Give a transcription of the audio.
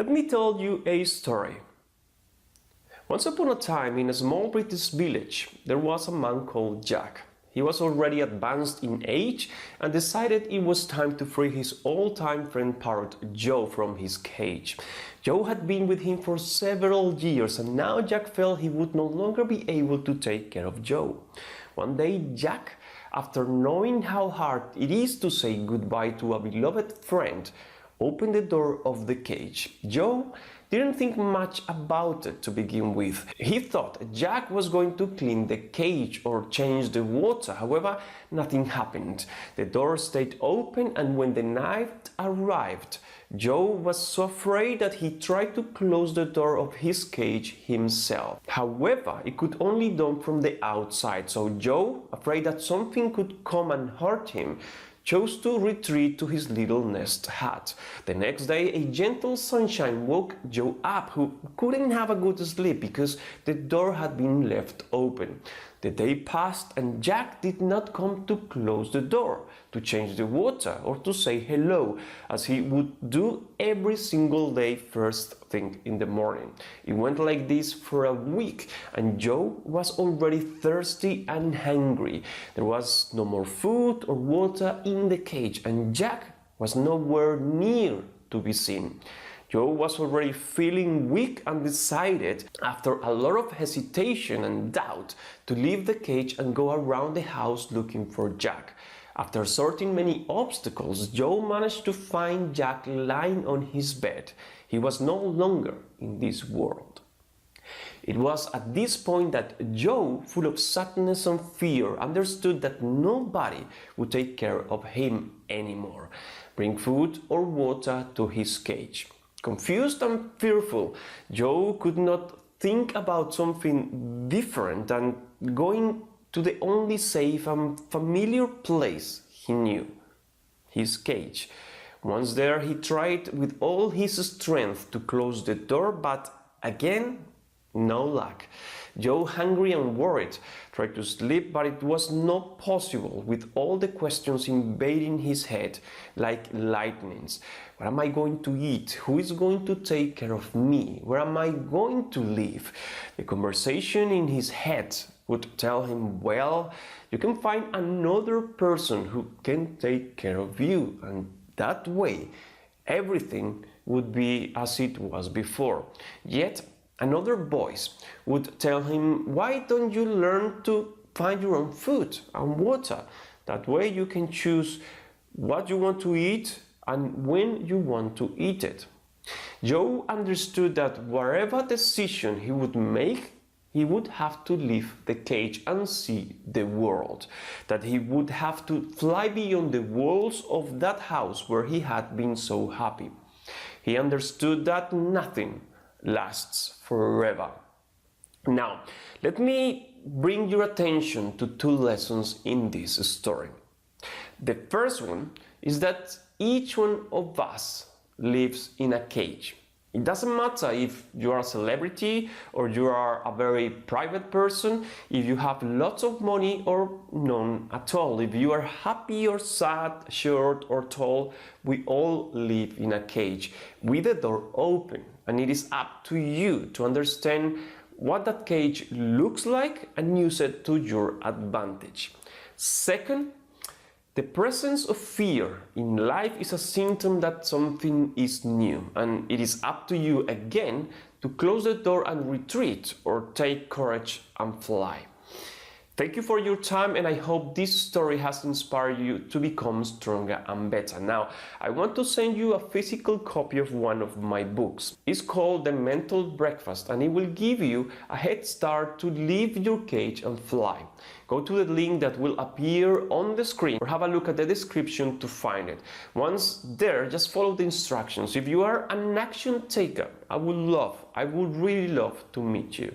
Let me tell you a story. Once upon a time, in a small British village, there was a man called Jack. He was already advanced in age and decided it was time to free his old-time friend parrot Joe from his cage. Joe had been with him for several years, and now Jack felt he would no longer be able to take care of Joe. One day, Jack, after knowing how hard it is to say goodbye to a beloved friend, opened the door of the cage. Joe didn't think much about it to begin with. He thought Jack was going to clean the cage or change the water. However, nothing happened. The door stayed open, and when the night arrived, Joe was so afraid that he tried to close the door of his cage himself. However, it could only be done from the outside, so Joe, afraid that something could come and hurt him, chose to retreat to his little nest hut. The next day, a gentle sunshine woke Joe up, who couldn't have a good sleep because the door had been left open. The day passed and Jack did not come to close the door, to change the water, or to say hello, as he would do every single day first thing in the morning. It went like this for a week, and Joe was already thirsty and hungry. There was no more food or water in the cage, and Jack was nowhere near to be seen. Joe was already feeling weak and decided, after a lot of hesitation and doubt, to leave the cage and go around the house looking for Jack. After sorting many obstacles, Joe managed to find Jack lying on his bed. He was no longer in this world. It was at this point that Joe, full of sadness and fear, understood that nobody would take care of him anymore, bring food or water to his cage. Confused and fearful, Joe could not think about something different than going to the only safe and familiar place he knew, his cage. Once there, he tried with all his strength to close the door, but again, no luck. Joe, hungry and worried, tried to sleep, but it was not possible with all the questions invading his head like lightnings. What am I going to eat? Who is going to take care of me? Where am I going to live? The conversation in his head would tell him, well, you can find another person who can take care of you, and that way everything would be as it was before. Yet another voice would tell him, why don't you learn to find your own food and water? That way you can choose what you want to eat and when you want to eat it. Joe understood that whatever decision he would make, he would have to leave the cage and see the world, that he would have to fly beyond the walls of that house where he had been so happy. He understood that nothing lasts forever. Now, let me bring your attention to two lessons in this story. The first one is that each one of us lives in a cage. It doesn't matter if you are a celebrity or you are a very private person, if you have lots of money or none at all, if you are happy or sad, short or tall, we all live in a cage with the door open, and it is up to you to understand what that cage looks like and use it to your advantage. Second, the presence of fear in life is a symptom that something is new, and it is up to you again to close the door and retreat, or take courage and fly. Thank you for your time, and I hope this story has inspired you to become stronger and better. Now, I want to send you a physical copy of one of my books. It's called The Mental Breakfast, and it will give you a head start to leave your cage and fly. Go to the link that will appear on the screen, or have a look at the description to find it. Once there, just follow the instructions. If you are an action taker, I would really love to meet you.